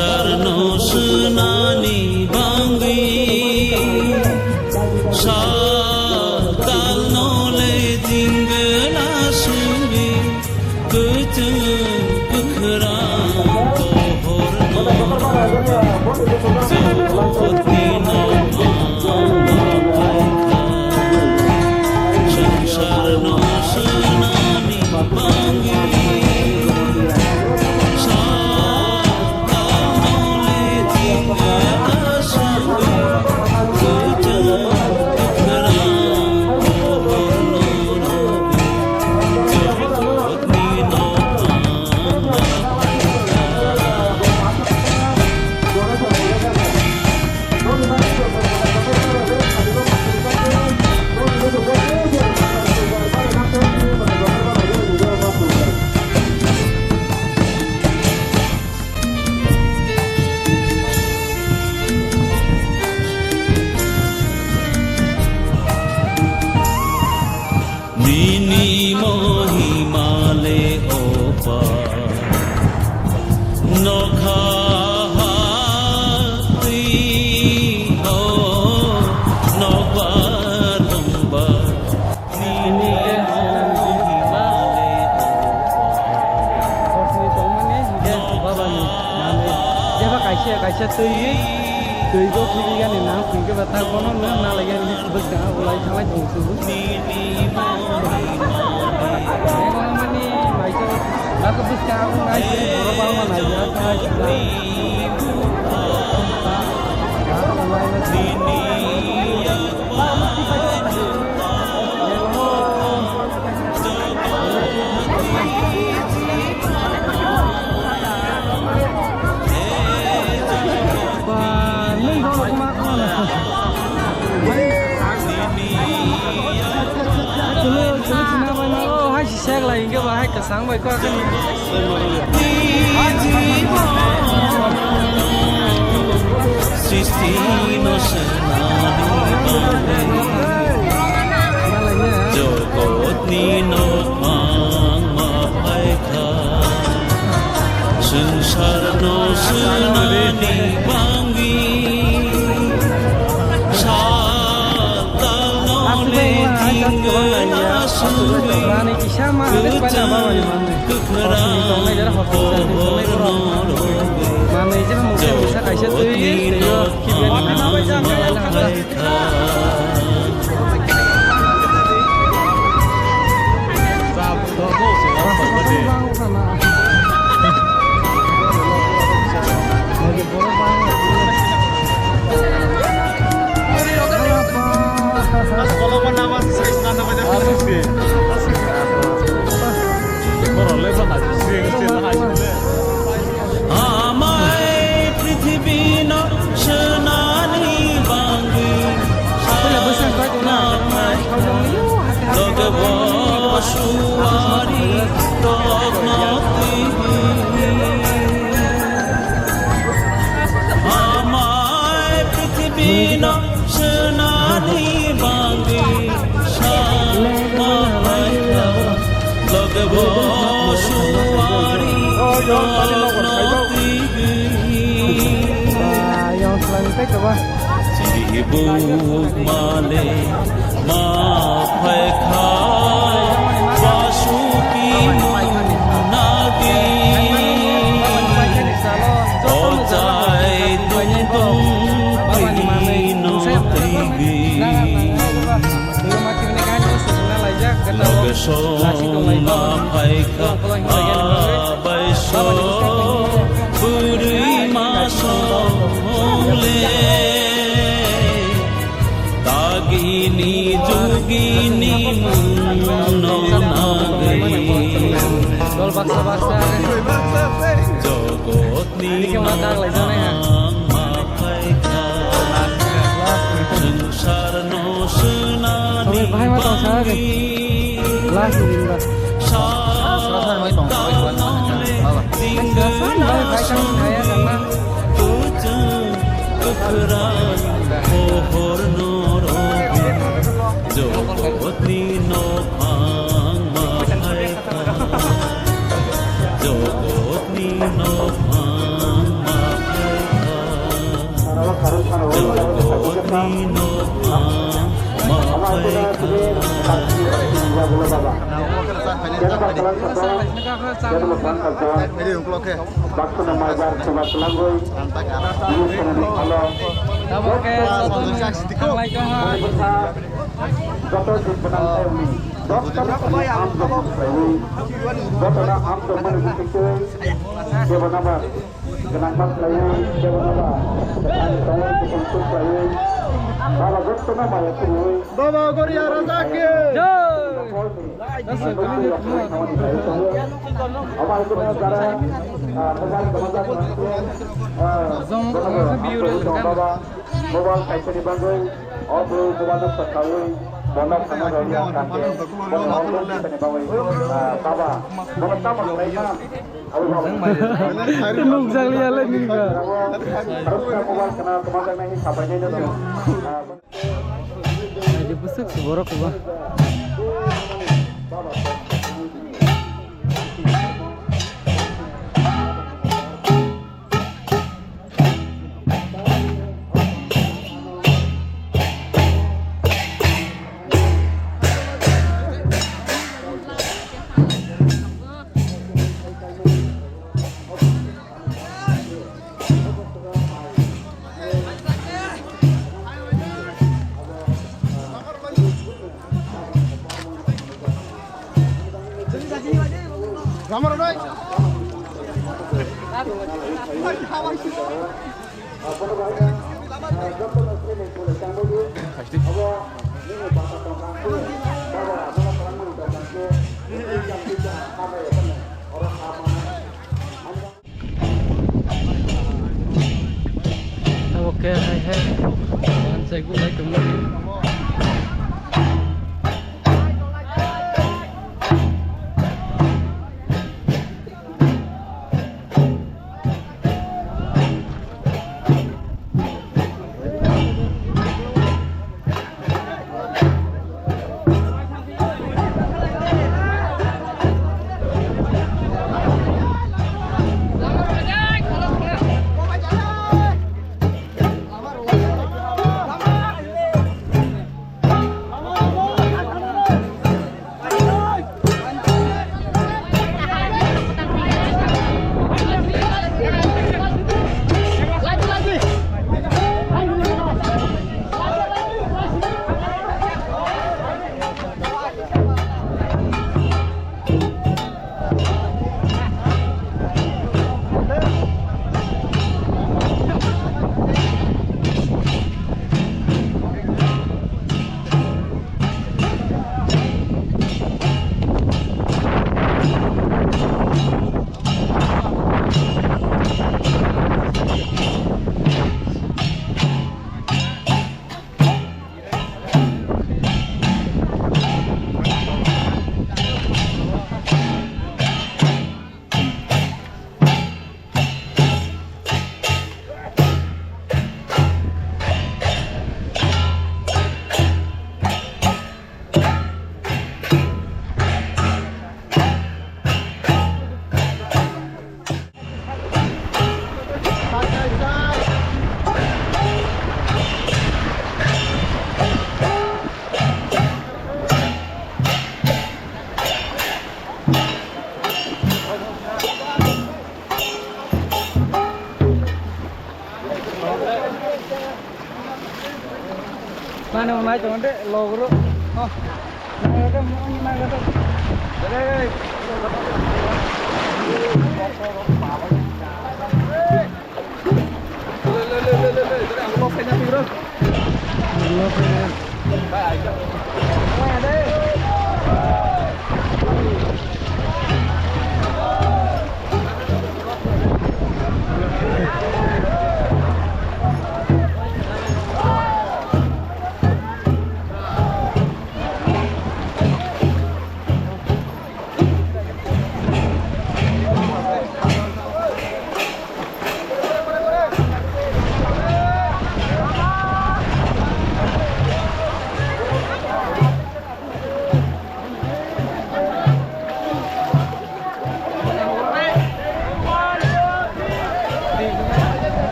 sarno sunani bangi sa tal no le dingla sungi kutu kukhra kohor no sarno sunani bangi Nini mohimale opa nokha hati ho nokbar tumba nini mohimale kaisa tui go kiri gan na pinke bata kono na lagi ni bus ga ulai thalai jungsu mani maisa aku bus ga ulai boro bal mana ya lại cái bài cả sáng vậy qua cái Sistino senani jokot nino mang mapaika sansarno senani bangi satal no le tinggal sungi sama ada pada bawah di mana ini jalan hotel mana aja mungkin bisa kaisa tuh ya kibian apa aja Amai prithvi no senani bangi logbo suari tognoti amai prithvi no senani bangi logbo suari yang selanjutnya coba Sibuk male ma phai khai basuki nagi ojai tung pino tigi logeso ma phai khai baiso buri maso Tagini jugini muno nagari Dol baksa-baksa Jogot ni mapaika Sansarno senani bangi Kekeran pohor norobi Jogot ni nopang mapaika Jogot ni nopang mapaika Ini yang keluar ke. Bawa Korea Razaki. Busuk seborok gua. Ramar doi. Oke, hai. Dan saya mulai kembali. Mana mau naik cuman deh lo bro. Oh, naik ke mana ke tuh? Jadi, lo pengen bro? Lo pengen? Baik. Mana deh?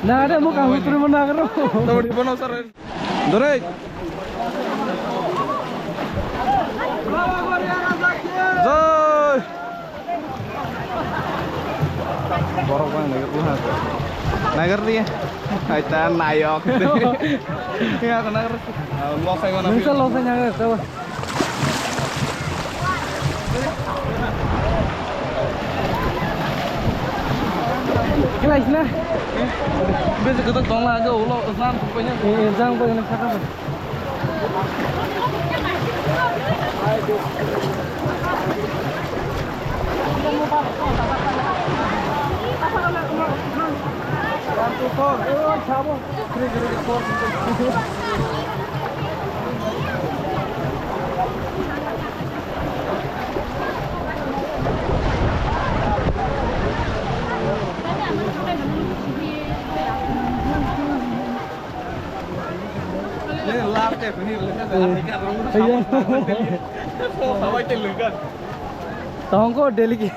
Nah ada muka terima nagro. Tahu di mana sar? Dorek. Zoy. Borok banget nagar pulang. Nagar dia. Aita nayok. Ya aku nagar. Lo saya mana? Bisa lo saya nagar tahu. Kelas nah. Bisa kita tong lah aja ulo usman pokoknya. Jangan pengen cakap. Ini lap deh, ini lihat. Tahu kok delik.